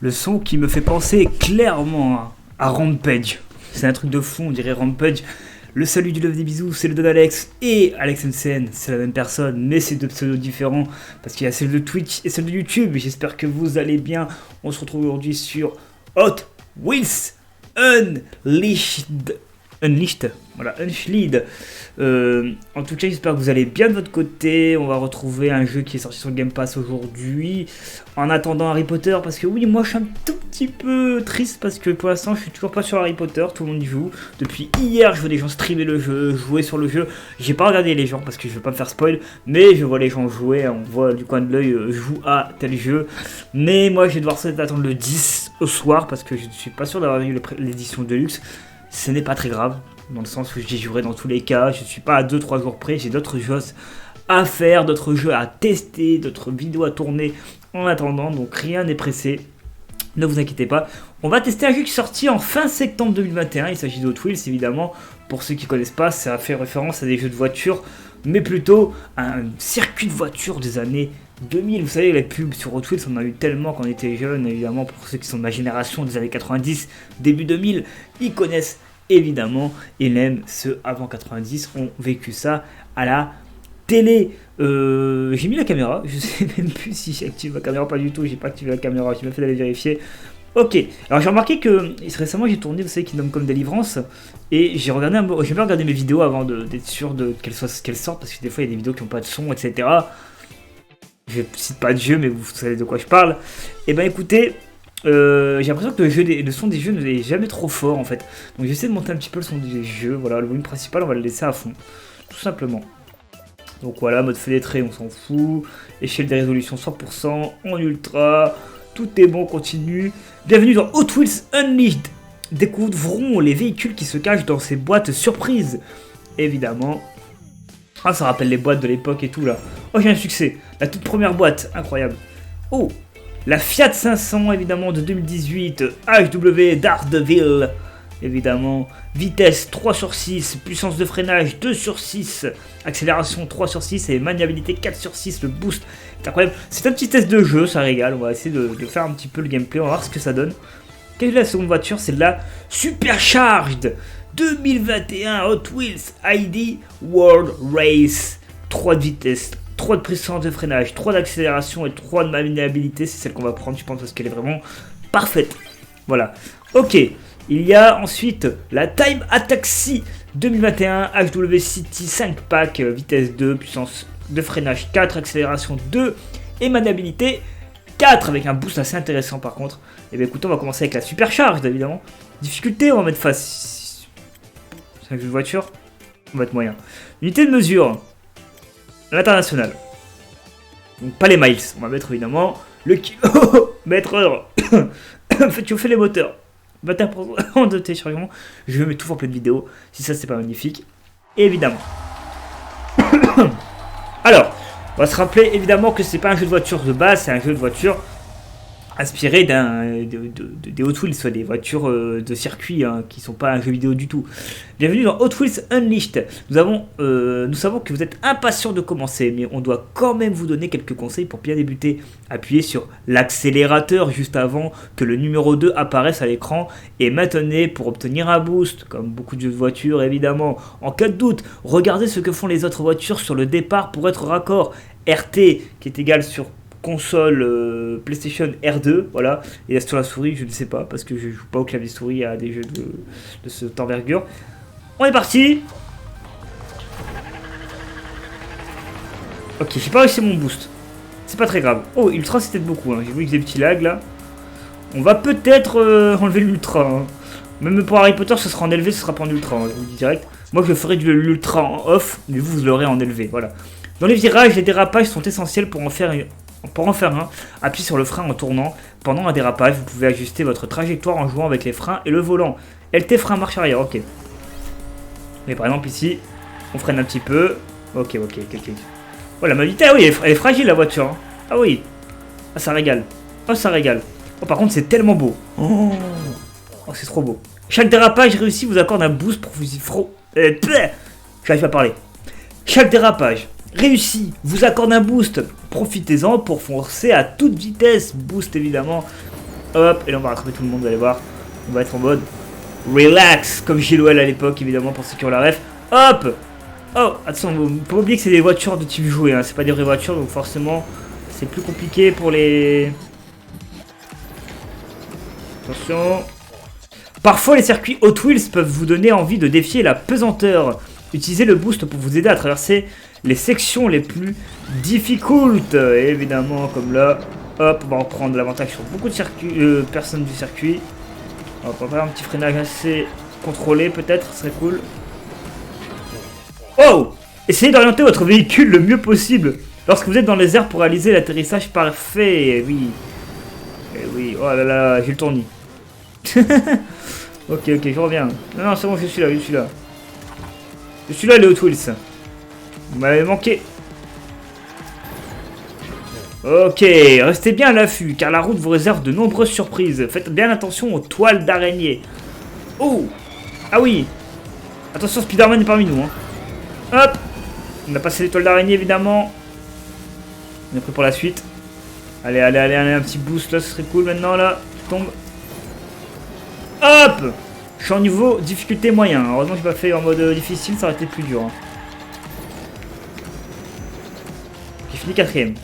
Le son qui me fait penser clairement à Rampage. C'est un truc de fou, on dirait Rampage. Le salut du love des bisous, c'est le Don Alex et Alex MCN, c'est la même personne, mais c'est deux pseudos différents parce qu'il y a celle de Twitch et celle de YouTube. J'espère que vous allez bien. On se retrouve aujourd'hui sur Hot Wheels Unleashed. Voilà, Unleashed. En tout cas, j'espère que vous allez bien de votre côté. On va retrouver un jeu qui est sorti sur le Game Pass aujourd'hui. En attendant Harry Potter, parce que oui, moi je suis un tout petit peu triste parce que pour l'instant, je suis toujours pas sur Harry Potter. Tout le monde y joue. Depuis hier, je vois des gens streamer le jeu, jouer sur le jeu. J'ai pas regardé les gens parce que je veux pas me faire spoil, mais je vois les gens jouer. On voit du coin de l'œil joue à tel jeu. Mais moi, je vais devoir attendre le 10 au soir parce que je ne suis pas sûr d'avoir eu l'édition Deluxe. Ce n'est pas très grave, dans le sens où j'y jouerai dans tous les cas. Je ne suis pas à 2-3 jours près, j'ai d'autres choses à faire, d'autres jeux à tester, d'autres vidéos à tourner en attendant, donc rien n'est pressé. Ne vous inquiétez pas. On va tester un jeu qui est sorti en fin septembre 2021, il s'agit d'Hot Wheels évidemment. Pour ceux qui ne connaissent pas, ça fait référence à des jeux de voiture, mais plutôt à un circuit de voiture des années 2000, vous savez, les pubs sur Hot Wheels, on en a eu tellement quand on était jeunes, évidemment, pour ceux qui sont de ma génération des années 90, début 2000, ils connaissent évidemment, et même ceux avant 90 ont vécu ça à la télé. J'ai mis la caméra, je sais même plus si j'ai activé la caméra, pas du tout, j'ai pas activé la caméra, j'ai même fait d'aller vérifier. Ok, alors j'ai remarqué que récemment j'ai tourné, vous savez, Kingdom Come Deliverance, et j'ai bien regardé mes vidéos avant d'être sûr qu'elles sortent, parce que des fois il y a des vidéos qui n'ont pas de son, etc. Je ne cite pas de jeu, mais vous savez de quoi je parle. Et ben écoutez, j'ai l'impression que le son des jeux n'est jamais trop fort en fait. Donc j'essaie de monter un petit peu le son des jeux. Voilà, le volume principal, on va le laisser à fond, tout simplement. Donc voilà, mode fenêtré, on s'en fout. Échelle des résolutions 100%, en ultra. Tout est bon, continue. Bienvenue dans Hot Wheels Unleashed. Découvrons les véhicules qui se cachent dans ces boîtes surprises. Évidemment. Ah, ça rappelle les boîtes de l'époque et tout là. Oh, j'ai un succès. La toute première boîte, incroyable. Oh, la Fiat 500 évidemment de 2018. HW Daredevil. Évidemment. Vitesse 3/6. Puissance de freinage 2/6. Accélération 3/6. Et maniabilité 4/6. Le boost est incroyable. C'est un petit test de jeu, ça régale. On va essayer de faire un petit peu le gameplay. On va voir ce que ça donne. Quelle est la seconde voiture? C'est de la Supercharged 2021 Hot Wheels ID World Race. 3 de vitesse, 3 de puissance de freinage, 3 d'accélération et 3 de maniabilité. C'est celle qu'on va prendre, je pense, parce qu'elle est vraiment parfaite. Voilà. Ok. Il y a ensuite la Time Taxi 2021 HW City 5 pack, vitesse 2, puissance de freinage 4, accélération 2 et maniabilité 4 avec un boost assez intéressant par contre. Et bien écoutez, on va commencer avec la Supercharged évidemment. Difficulté, on va mettre face. C'est un jeu de voiture, on va mettre moyen. Unité de mesure, l'international. Donc pas les miles, on va mettre évidemment le kilomètre heure. Faites chauffer les moteurs. 21% de téléchargement. Je vais mettre tout en pleine vidéo, si ça c'est pas magnifique. Évidemment. Alors, on va se rappeler évidemment que c'est pas un jeu de voiture de base, c'est un jeu de voiture inspiré des Hot Wheels, soit des voitures de circuit hein, qui sont pas un jeu vidéo du tout. Bienvenue dans Hot Wheels Unleashed. Nous savons que vous êtes impatient de commencer, mais on doit quand même vous donner quelques conseils pour bien débuter. Appuyez sur l'accélérateur juste avant que le numéro 2 apparaisse à l'écran et maintenez pour obtenir un boost, comme beaucoup de jeux de voiture évidemment. En cas de doute, regardez ce que font les autres voitures sur le départ pour être raccord. RT qui est égal sur console PlayStation R2, voilà, et sur la souris je ne sais pas parce que je joue pas au clavier souris à des jeux de cette envergure. On est parti. Ok, j'ai pas réussi mon boost, c'est pas très grave. Oh, ultra c'était beaucoup, hein. J'ai vu que des petits lags là. On va peut-être enlever l'ultra, hein. Même pour Harry Potter ce sera en élevé, ce sera pas en ultra, hein, je vous le dis direct. Moi je ferai de l'ultra en off, mais vous l'aurez en élevé, voilà. Dans les virages, les dérapages sont essentiels pour en faire un. Appuyez sur le frein en tournant. Pendant un dérapage, vous pouvez ajuster votre trajectoire en jouant avec les freins et le volant. LT frein marche arrière, ok. Mais par exemple ici, on freine un petit peu. Ok. Oh la mobilité, ah oui, elle est fragile la voiture. Hein. Ah oui. Ah ça régale. Oh par contre c'est tellement beau. Oh c'est trop beau. Chaque dérapage réussi vous accorde un boost propulsif. J'arrive pas à parler. Chaque dérapage réussi vous accorde un boost. Profitez-en pour foncer à toute vitesse. Boost évidemment Hop, et là on va rattraper tout le monde, vous allez voir. On va être en mode relax, comme Gilwell à l'époque, évidemment, pour ceux qui ont la ref. Hop. Oh, attention, faut pas oublier que c'est des voitures de type jouet, hein. C'est pas des vraies voitures, donc forcément, c'est plus compliqué pour les... Attention. Parfois, les circuits Hot Wheels peuvent vous donner envie de défier la pesanteur. Utilisez le boost pour vous aider à traverser les sections les plus difficultes. Et évidemment, comme là, hop, on va reprendre l'avantage sur beaucoup de personnes du circuit. On va faire un petit freinage assez contrôlé, peut-être, ce serait cool. Oh! Essayez d'orienter votre véhicule le mieux possible lorsque vous êtes dans les airs pour réaliser l'atterrissage parfait. Eh oui. Eh oui, oh là là, j'ai le tournis. Ok, je reviens. Non, non, c'est bon, je suis là. Je suis là, les Hot Wheels. Vous m'avez manqué. Ok, restez bien à l'affût, car la route vous réserve de nombreuses surprises. Faites bien attention aux toiles d'araignée. Oh! Ah oui! Attention, Spider-Man est parmi nous. Hein. Hop! On a passé les toiles d'araignée, évidemment. On est prêt pour la suite. Allez, un petit boost là, ce serait cool maintenant, là. Je tombe. Hop! Je suis en niveau difficulté moyen. Heureusement que j'ai pas fait en mode difficile, ça aurait été plus dur. Hein. J'ai fini 4ème.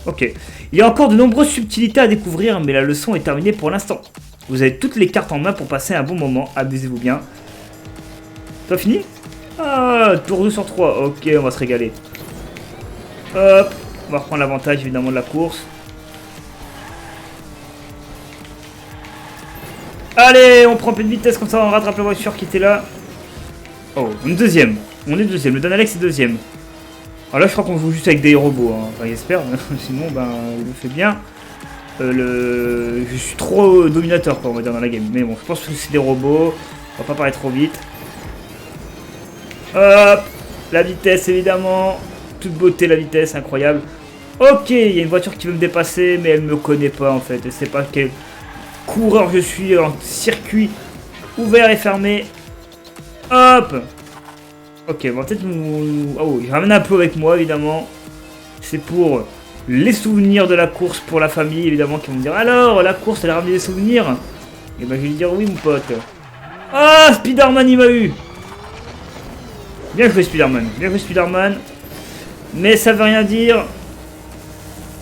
Ok. Il y a encore de nombreuses subtilités à découvrir, mais la leçon est terminée pour l'instant. Vous avez toutes les cartes en main pour passer un bon moment. Amusez-vous bien. T'as fini? Ah, tour 2 sur 3. Ok, on va se régaler. Hop. On va reprendre l'avantage évidemment de la course. Allez, on prend un peu de vitesse comme ça, on rattrape la voiture qui était là. Oh, on est deuxième. Le Don Alex est deuxième. Alors là, je crois qu'on joue juste avec des robots. Hein. Enfin, j'espère. Sinon, ben, il le fait bien. Je suis trop dominateur, quoi, on va dire, dans la game. Mais bon, je pense que c'est des robots. On va pas parler trop vite. Hop, la vitesse, évidemment. Toute beauté, la vitesse, incroyable. Ok, il y a une voiture qui veut me dépasser, mais elle me connaît pas, en fait. Elle sait pas quel coureur je suis en circuit ouvert et fermé. Hop. Ok, on va peut-être nous... Oh, je ramène un peu avec moi, évidemment. C'est pour les souvenirs de la course pour la famille, évidemment, qui vont me dire alors, la course, elle a ramené des souvenirs. Et ben, je vais lui dire oui, mon pote. Ah, Spider-Man, il m'a eu. Bien joué, Spider-Man. Mais ça veut rien dire.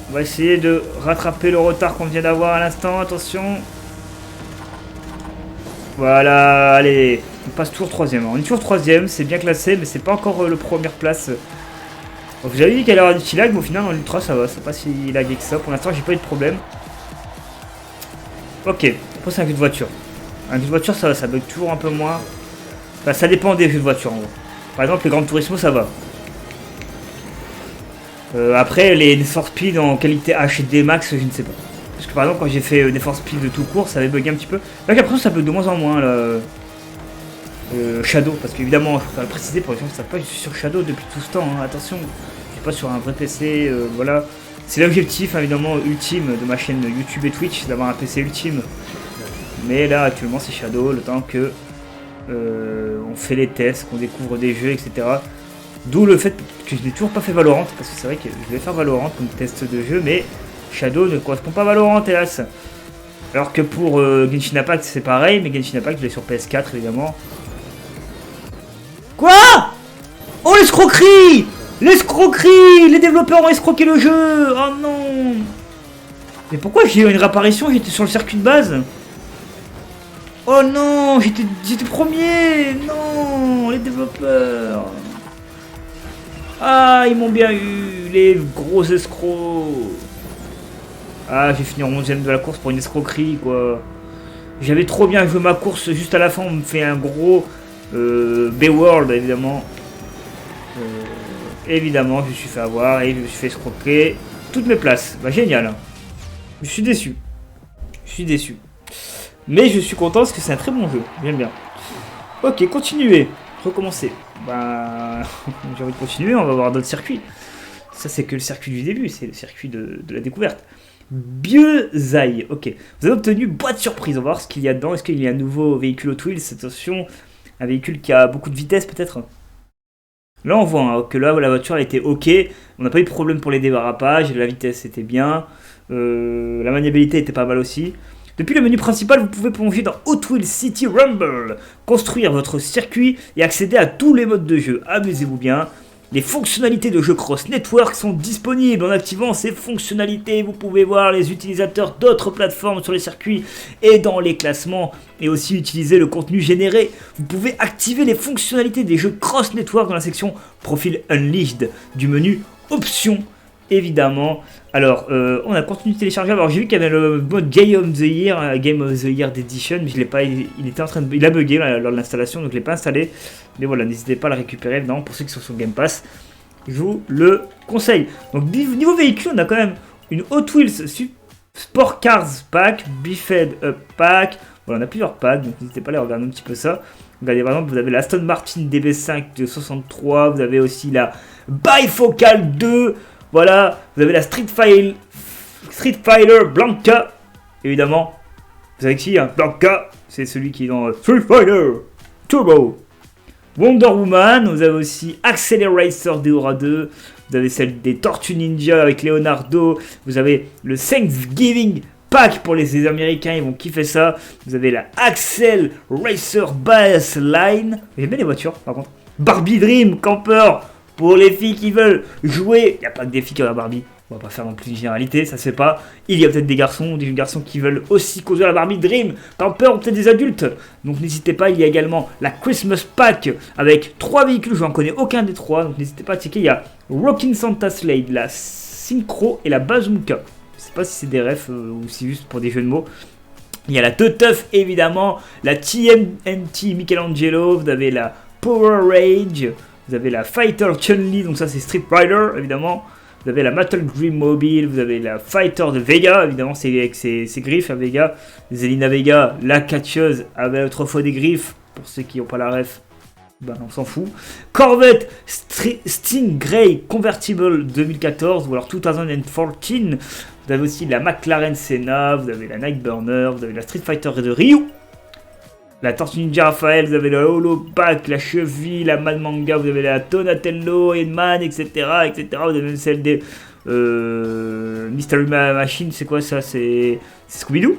On va essayer de rattraper le retard qu'on vient d'avoir à l'instant. Attention. Voilà, allez. On passe toujours 3ème. On est toujours 3ème, c'est bien classé, mais c'est pas encore le première place. Donc j'avais dit qu'elle allait avoir des petits lags, mais au final, dans l'ultra, ça va. C'est pas si lagué que ça. Pour l'instant, j'ai pas eu de problème. Ok. Après, c'est un jeu de voiture. Un jeu de voiture, ça bug toujours un peu moins. Enfin, ça dépend des jeux de voiture, en gros. Par exemple, les Gran Turismo, ça va. Après, les Need for Speed en qualité HD max, je ne sais pas. Parce que par exemple, quand j'ai fait Need for Speed de tout court, ça avait bugué un petit peu. Là, j'ai l'impression que ça bug de moins en moins, là. Shadow, parce qu'évidemment, je préfère le préciser pour les gens qui ne savent pas, je suis sur Shadow depuis tout ce temps. Hein. Attention, je suis pas sur un vrai PC, voilà. C'est l'objectif, évidemment, ultime de ma chaîne YouTube et Twitch, c'est d'avoir un PC ultime. Mais là, actuellement, c'est Shadow, le temps que on fait les tests, qu'on découvre des jeux, etc. D'où le fait que je n'ai toujours pas fait Valorant, parce que c'est vrai que je vais faire Valorant comme test de jeu, mais Shadow ne correspond pas à Valorant, hélas. Alors que pour Genshin Impact, c'est pareil, mais Genshin Impact, je l'ai sur PS4, évidemment. Quoi? Oh, l'escroquerie! L'escroquerie! Les développeurs ont escroqué le jeu! Oh non! Mais pourquoi j'ai eu une réapparition? J'étais sur le circuit de base. Oh non! J'étais premier! Non! Les développeurs! Ah, ils m'ont bien eu, les gros escrocs. Ah, j'ai fini en 11ème de la course pour une escroquerie, quoi. J'avais trop bien joué ma course, juste à la fin, on me fait un gros B-World, évidemment. Évidemment, je me suis fait avoir et je me suis fait escroquer toutes mes places. Bah, génial. Je suis déçu. Mais je suis content parce que c'est un très bon jeu. J'aime bien. Ok, continuez. Recommencer. Bah, j'ai envie de continuer, on va voir d'autres circuits. Ça, c'est que le circuit du début, c'est le circuit de la découverte. Bieuzaï, ok. Vous avez obtenu boîte surprise, on va voir ce qu'il y a dedans. Est-ce qu'il y a un nouveau véhicule Hot Wheels? Attention, un véhicule qui a beaucoup de vitesse peut-être. Là, on voit hein, que là, la voiture elle était ok. On n'a pas eu de problème pour les dérapages, la vitesse était bien. La maniabilité était pas mal aussi. Depuis le menu principal, vous pouvez plonger dans Hot Wheels City Rumble, construire votre circuit et accéder à tous les modes de jeu. Amusez-vous bien. Les fonctionnalités de jeu Cross Network sont disponibles. En activant ces fonctionnalités, vous pouvez voir les utilisateurs d'autres plateformes sur les circuits et dans les classements, et aussi utiliser le contenu généré. Vous pouvez activer les fonctionnalités des jeux Cross Network dans la section Profil Unleashed du menu Options, évidemment. Alors, on a continué de télécharger. Alors, j'ai vu qu'il y avait le mode Game of the Year Edition, mais je l'ai pas. Il a bugué là, lors de l'installation, donc je l'ai pas installé. Mais voilà, n'hésitez pas à le récupérer, évidemment, pour ceux qui sont sur Game Pass. Je vous le conseille. Donc, niveau véhicule, on a quand même une Hot Wheels Sport Cars Pack, Biffed Up Pack. Voilà, on a plusieurs packs, donc n'hésitez pas à aller regarder un petit peu ça. Regardez, par exemple, vous avez la Aston Martin DB5 de 63, vous avez aussi la Bifocal 2. Voilà, vous avez la Street Fighter Blanca, évidemment. Vous savez qui, hein, Blanca, c'est celui qui est dans Street Fighter Turbo. Wonder Woman, vous avez aussi Accelerator Deora 2, vous avez celle des Tortues Ninja avec Leonardo, vous avez le Thanksgiving Pack pour les Américains, ils vont kiffer ça. Vous avez la Axel Racer Bass Line, j'aime bien les voitures par contre. Barbie Dream Camper. Pour les filles qui veulent jouer, il n'y a pas que des filles qui ont la Barbie. On va pas faire non plus une généralité, ça se fait pas. Il y a peut-être des garçons qui veulent aussi causer la Barbie Dream. Camper ou peut-être des adultes. Donc n'hésitez pas, il y a également la Christmas Pack avec 3 véhicules. Je n'en connais aucun des 3. Donc n'hésitez pas à checker. Il y a Rockin' Santa Slade, la Synchro et la Bazooka. Je sais pas si c'est des refs ou si juste pour des jeux de mots. Il y a la Teuf évidemment. La TMNT Michelangelo. Vous avez la Power Rage. Vous avez la Fighter Chun-Li, donc ça c'est Street Rider évidemment. Vous avez la Metal Dream Mobile, vous avez la Fighter de Vega, évidemment c'est avec ses griffes à Vega. Zelina Vega, la catcheuse avait autrefois des griffes, pour ceux qui n'ont pas la ref, ben on s'en fout. Corvette Stingray Convertible 2014, ou alors 2014. Vous avez aussi la McLaren Senna, vous avez la Nightburner, vous avez la Street Fighter de Ryu. La Tortue Ninja Raphaël, vous avez le Holo Pack, la Cheville, la Mad Manga, vous avez la Donatello, Edman, etc. Vous avez même celle des Mystery Machine, c'est quoi ça? C'est Scooby-Doo?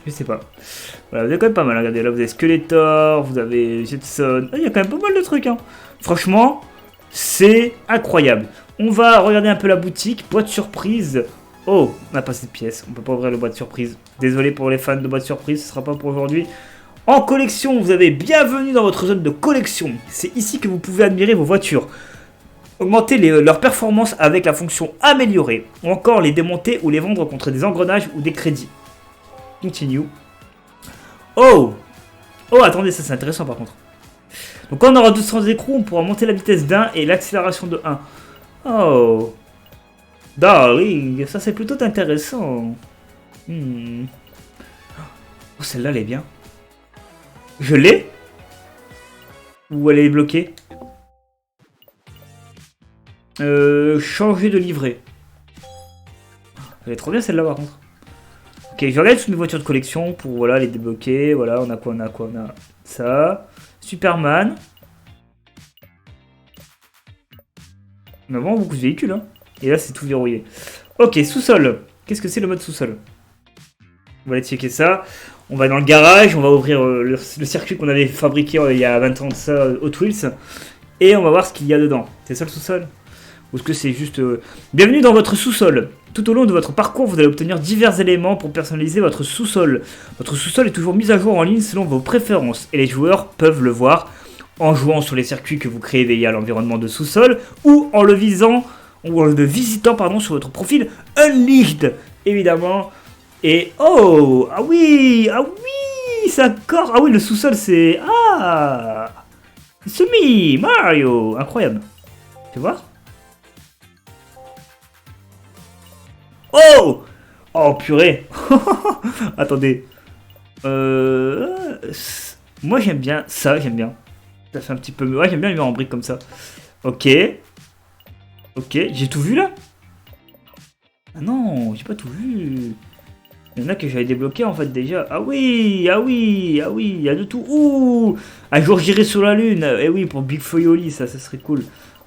Je sais pas. Voilà, vous avez quand même pas mal, regardez, là vous avez Skeletor, vous avez Jetson, il y a quand même pas mal de trucs, hein. Franchement, c'est incroyable. On va regarder un peu la boutique, boîte surprise. Oh, on n'a pas cette pièce, on peut pas ouvrir le boîte surprise. Désolé pour les fans de boîte surprise, ce sera pas pour aujourd'hui. En collection, vous avez bienvenue dans votre zone de collection. C'est ici que vous pouvez admirer vos voitures, augmenter leur performance avec la fonction améliorer, ou encore les démonter ou les vendre contre des engrenages ou des crédits. Continue. Oh, attendez, ça c'est intéressant par contre. Donc quand on aura 200 écrous, on pourra monter la vitesse d'1 et l'accélération de 1. Oh, darling, ça c'est plutôt intéressant. Oh, celle-là elle est bien. Je l'ai? Ou elle est bloquée? Changer de livret. Elle est trop bien celle-là par contre. Ok, je regarde toutes mes voitures de collection pour voilà, les débloquer. Voilà, on a quoi? On a ça. Superman. On a vraiment beaucoup de véhicules. Hein. Et là, c'est tout verrouillé. Ok, sous-sol. Qu'est-ce que c'est le mode sous-sol? On va aller checker ça. On va dans le garage. On va ouvrir le circuit qu'on avait fabriqué il y a 20 ans de ça, Hot Wheels. Et on va voir ce qu'il y a dedans. C'est ça le sous-sol? Ou est-ce que c'est juste... Bienvenue dans votre sous-sol. Tout au long de votre parcours, vous allez obtenir divers éléments pour personnaliser votre sous-sol. Votre sous-sol est toujours mis à jour en ligne selon vos préférences. Et les joueurs peuvent le voir en jouant sur les circuits que vous créez via l'environnement de sous-sol. Ou en le visitant sur votre profil Unleashed, évidemment. Et oh, ah oui, c'est encore... Ah oui, le sous-sol c'est... Ah, Semi Mario, incroyable. Tu vois? Oh! Oh purée! Attendez. Moi j'aime bien ça, j'aime bien. Ça fait un petit peu... Ouais, j'aime bien les en briques comme ça. Ok. Ok, j'ai tout vu là? Ah non, j'ai pas tout vu. Il y en a que j'avais débloqué en fait déjà. Ah oui, il y a de tout. Ouh! Un jour j'irai sur la lune. Eh oui, pour Big Foyoli, ça serait cool.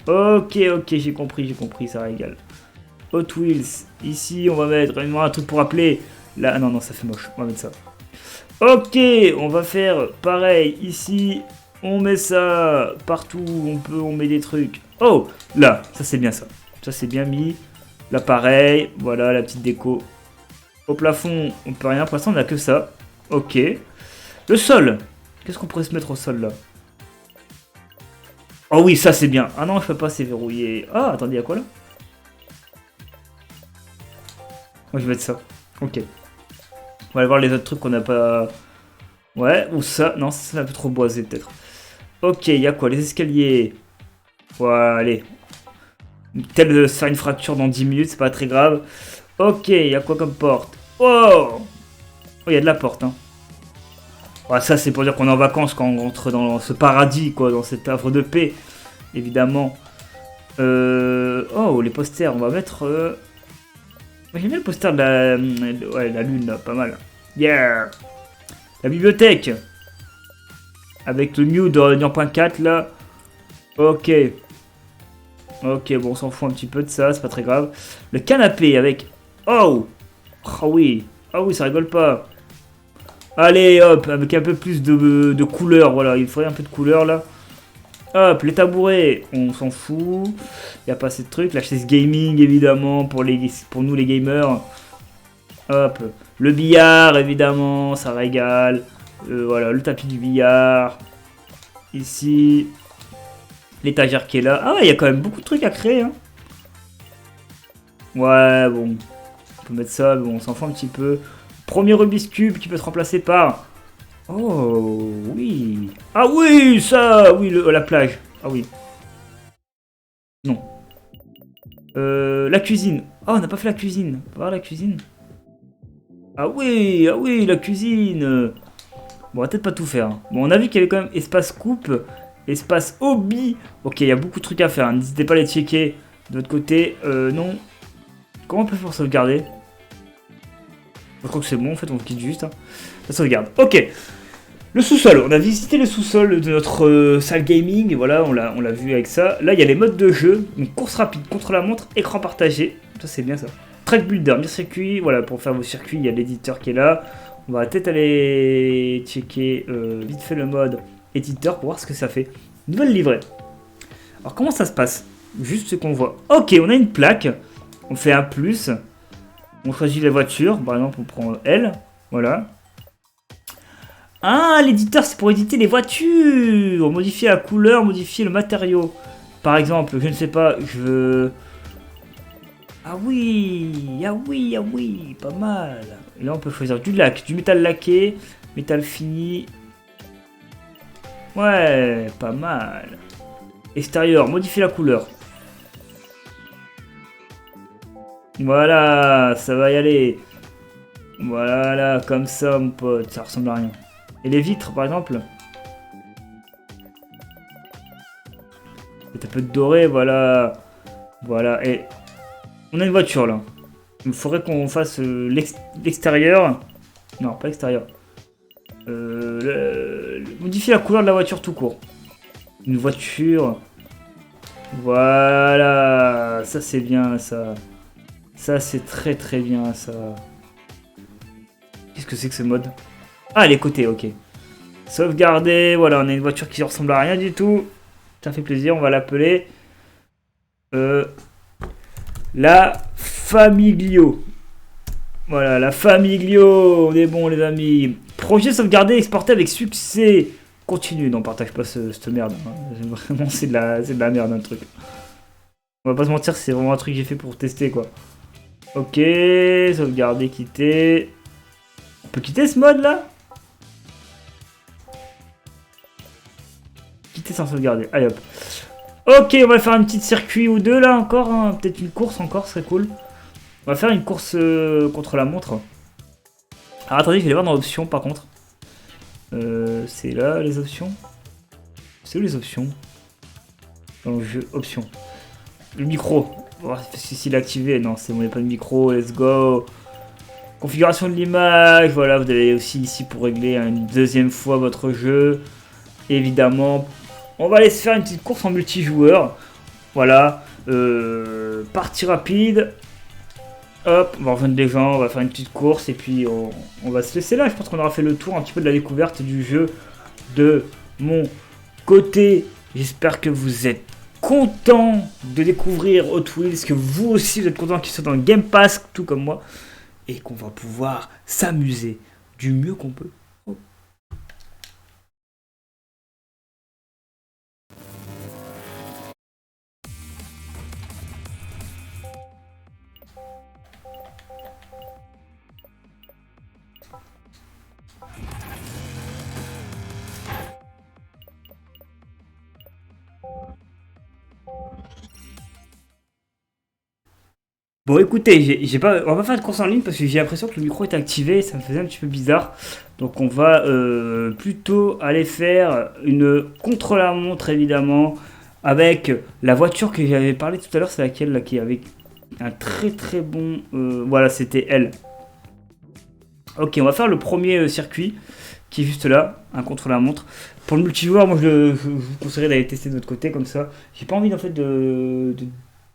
Ok, j'ai compris, ça régale. Hot Wheels, ici on va mettre un truc pour appeler Là, ah non, non, ça fait moche. On va mettre ça. Ok, on va faire pareil. Ici, on met ça partout où on peut, on met des trucs. Oh, là, ça c'est bien ça. Ça c'est bien mis. Là, pareil. Voilà, la petite déco. Au plafond, on peut rien. Pour l'instant, on a que ça. Ok. Le sol. Qu'est-ce qu'on pourrait se mettre au sol, là? Oh oui, ça c'est bien. Ah non, je peux pas, c'est verrouillé. Ah, attendez, il y a quoi, là? Moi, je vais mettre ça. Ok. On va aller voir les autres trucs qu'on n'a pas... Ouais, ou ça. Non, ça c'est un peu trop boisé, peut-être. Ok, il y a quoi? Les escaliers. Voilà, allez. Tel de se faire une fracture dans 10 minutes, c'est pas très grave. Ok, il y a quoi comme porte? Oh, il y a de la porte, hein. Ouais, ça, c'est pour dire qu'on est en vacances quand on rentre dans ce paradis, quoi, dans cet havre de paix, évidemment. Oh, les posters, on va mettre... J'aime bien le poster de la... Ouais, la lune, là, pas mal. Yeah. La bibliothèque. Avec le new de 1.4, là. Ok. Ok, bon, on s'en fout un petit peu de ça, c'est pas très grave. Le canapé avec... Oh. Ah oui. Ah oui, ça rigole pas. Allez, hop, avec un peu plus de couleur, voilà, il faudrait un peu de couleur, là. Hop, les tabourets, on s'en fout. Il n'y a pas assez de trucs. La chaise gaming, évidemment, pour nous, les gamers. Hop, le billard, évidemment, ça régale. Voilà, le tapis du billard. Ici, l'étagère qui est là. Ah ouais, il y a quand même beaucoup de trucs à créer, hein. Ouais, bon, on peut mettre ça, bon, on s'en fout un petit peu. Premier Rubik's Cube qui peut se remplacer par... Oh, oui. Ah oui, ça, oui, la plage. Ah oui. Non. La cuisine. Oh, on n'a pas fait la cuisine. On va voir la cuisine. Ah oui, la cuisine. Bon, on va peut-être pas tout faire, hein. Bon, on a vu qu'il y avait quand même espace coupe, espace hobby. Ok, il y a beaucoup de trucs à faire, hein. N'hésitez pas à les checker. De votre côté, non. Comment on peut faire sauvegarder? Je crois que c'est bon, en fait, on quitte juste, hein. Ça sauvegarde. Ok. Le sous-sol, on a visité le sous-sol de notre salle gaming, et voilà, on l'a vu avec ça. Là, il y a les modes de jeu, donc course rapide, contre la montre, écran partagé, ça c'est bien ça. Track builder, bien circuit, voilà, pour faire vos circuits, il y a l'éditeur qui est là. On va peut-être aller checker vite fait le mode éditeur pour voir ce que ça fait. Nouvelle livrée. Alors comment ça se passe? Juste ce qu'on voit. Ok, on a une plaque, on fait un plus, on choisit la voiture, par exemple on prend L, voilà. Ah, l'éditeur, c'est pour éditer les voitures. Modifier la couleur, modifier le matériau. Par exemple, je ne sais pas, je veux... Ah oui, ah oui, ah oui, pas mal. Et là, on peut choisir du lac, du métal laqué, métal fini. Ouais, pas mal. Extérieur, modifier la couleur. Voilà, ça va y aller. Voilà, comme ça, mon pote, ça ressemble à rien. Et les vitres, par exemple. C'est un peu de doré, voilà. Voilà, et... On a une voiture, là. Il faudrait qu'on fasse l'extérieur. Non, pas l'extérieur. Modifier la couleur de la voiture tout court. Une voiture... Voilà. Ça, c'est bien, ça. Ça, c'est très très bien, ça. Qu'est-ce que c'est que ce mode? Ah, les côtés, ok. Sauvegarder, voilà, on a une voiture qui ressemble à rien du tout. Ça fait plaisir, on va l'appeler... la Famiglio. Voilà, la Famiglio. On est bon, les amis. Projet sauvegardé, exporté avec succès. Continue, non, partage pas cette merde, hein. Vraiment, c'est de la merde, un truc. On va pas se mentir, c'est vraiment un truc que j'ai fait pour tester, quoi. Ok, sauvegarder, quitter. On peut quitter ce mode, là? Quitter sans sauvegarder. Allez, hop. Ok, on va faire un petit circuit ou deux, là, encore, hein. Peut-être une course, encore, ce serait cool. On va faire une course contre la montre. Alors, attendez, je vais aller voir dans options, par contre. C'est là, les options. C'est où les options? Dans le jeu, options. Le micro. Oh, s'il est activé, non, c'est bon, il n'y a pas de micro, let's go. Configuration de l'image, voilà, vous avez aussi ici pour régler une deuxième fois votre jeu. Évidemment, on va aller se faire une petite course en multijoueur. Voilà, partie rapide. Hop, on va rejoindre des gens, on va faire une petite course et puis on va se laisser là. Je pense qu'on aura fait le tour un petit peu de la découverte du jeu de mon côté. J'espère que vous êtes contents de découvrir Hot Wheels, que vous aussi vous êtes contents qu'ils soient dans le Game Pass, tout comme moi, et qu'on va pouvoir s'amuser du mieux qu'on peut. Bon écoutez, j'ai pas, on va pas faire de course en ligne parce que j'ai l'impression que le micro est activé et ça me faisait un petit peu bizarre. Donc on va plutôt aller faire une contre-la-montre évidemment avec la voiture que j'avais parlé tout à l'heure, c'est laquelle là qui avait un très très bon... voilà c'était elle. Ok, on va faire le premier circuit qui est juste là, un contre-la-montre. Pour le multijoueur, moi je vous conseillerais d'aller tester de votre côté comme ça. J'ai pas envie en fait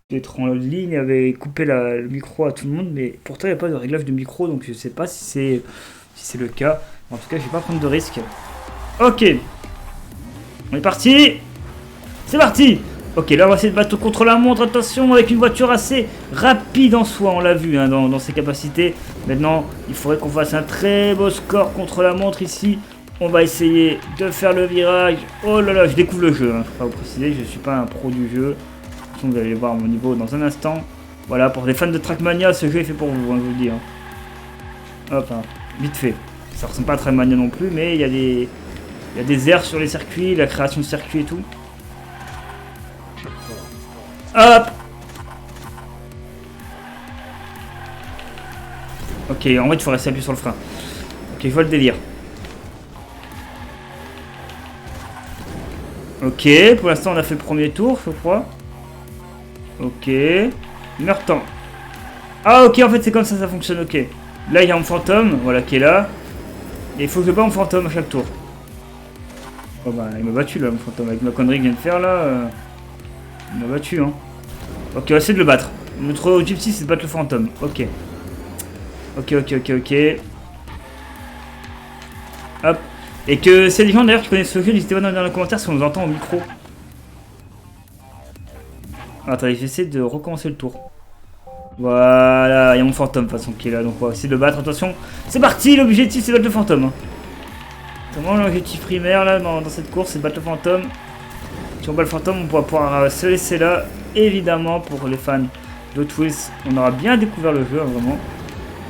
d'être en ligne avec couper le micro à tout le monde, mais pourtant il n'y a pas de réglage de micro, donc je sais pas si c'est le cas. En tout cas, je vais pas prendre de risque. Ok, on est parti. C'est parti. Ok, là on va essayer de battre contre la montre, attention, avec une voiture assez rapide en soi, on l'a vu hein, dans ses capacités. Maintenant, il faudrait qu'on fasse un très beau score contre la montre ici. On va essayer de faire le virage. Oh là là, je découvre le jeu, hein. Je ne vais pas vous préciser, je ne suis pas un pro du jeu. Vous allez voir mon niveau dans un instant. Voilà, pour les fans de Trackmania, ce jeu est fait pour vous, hein, je vous le dis. Hein. Hop, hein, vite fait. Ça ressemble pas à Trackmania non plus, mais il y a des airs sur les circuits, la création de circuits et tout. Hop. Ok, en fait, il faut rester appuyé sur le frein. Ok, je vois le délire. Ok, pour l'instant, on a fait le premier tour, je crois. Ok. Meurtant. Ah ok, en fait c'est comme ça fonctionne, ok. Là il y a un fantôme, voilà, qui est là. Et il faut que je bats mon fantôme à chaque tour. Oh bah il m'a battu là, mon fantôme, avec ma connerie que je viens de faire là. Il m'a battu hein. Ok, on va essayer de le battre. Notre objectif c'est de battre le fantôme, ok. Ok. Hop. Et que s'il y a des gens d'ailleurs qui connaissent ce jeu, n'hésitez pas dans les commentaires si on nous entend au micro. Attendez, je vais essayer de recommencer le tour. Voilà, il y a mon fantôme de toute façon qui est là, donc on va essayer de le battre, attention. C'est parti, l'objectif c'est de battre le fantôme. Hein. C'est vraiment l'objectif primaire là dans cette course, c'est de battre le fantôme. Si on bat le fantôme, on pourra pouvoir se laisser là, évidemment, pour les fans de Twist. On aura bien découvert le jeu, hein, vraiment.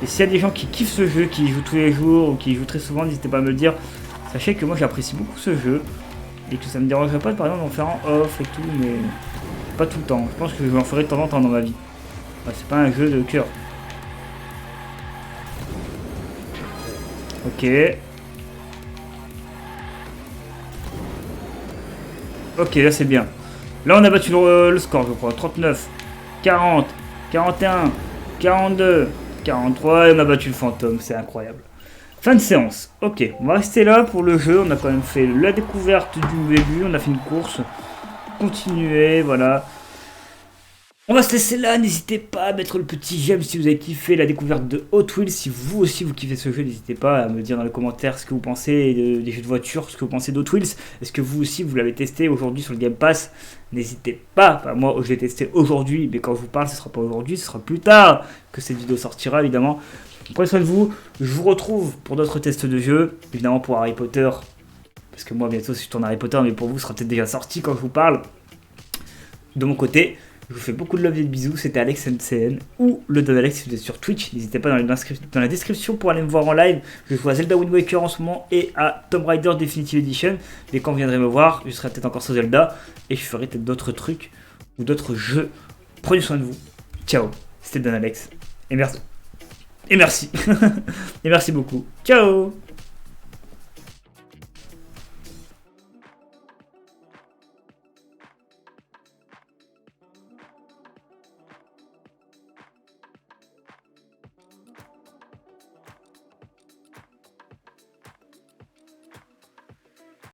Et s'il y a des gens qui kiffent ce jeu, qui y jouent tous les jours ou qui y jouent très souvent, n'hésitez pas à me le dire. Sachez que moi j'apprécie beaucoup ce jeu et que ça me dérangerait pas de par exemple d'en faire en off et tout, mais pas tout le temps. Je pense que je en ferai de temps en temps dans ma vie. C'est pas un jeu de cœur. Ok. Ok, là c'est bien. Là on a battu le score, je crois. 39, 40, 41, 42, 43 et on a battu le fantôme. C'est incroyable. Fin de séance. Ok, on va rester là pour le jeu. On a quand même fait la découverte du début. On a fait une course. Continuer, voilà. On va se laisser là, n'hésitez pas à mettre le petit j'aime si vous avez kiffé la découverte de Hot Wheels. Si vous aussi vous kiffez ce jeu, n'hésitez pas à me dire dans les commentaires ce que vous pensez des jeux de voiture, ce que vous pensez d'Hot Wheels. Est-ce que vous aussi vous l'avez testé aujourd'hui sur le Game Pass? N'hésitez pas, enfin, moi je l'ai testé aujourd'hui, mais quand je vous parle ce sera pas aujourd'hui, ce sera plus tard que cette vidéo sortira évidemment. Prenez soin de vous, je vous retrouve pour d'autres tests de jeux, évidemment pour Harry Potter, parce que moi bientôt je tourne Harry Potter, mais pour vous ce sera peut-être déjà sorti quand je vous parle. De mon côté, je vous fais beaucoup de love et de bisous, c'était Alex MCN ou le Don Alex si vous êtes sur Twitch. N'hésitez pas dans la description pour aller me voir en live. Je joue à Zelda Wind Waker en ce moment et à Tomb Raider Definitive Edition. Dès quand vous viendrez me voir, je serai peut-être encore sur Zelda et je ferai peut-être d'autres trucs ou d'autres jeux. Prenez soin de vous. Ciao, c'était Don Alex. Et merci. Et merci. Et merci beaucoup. Ciao.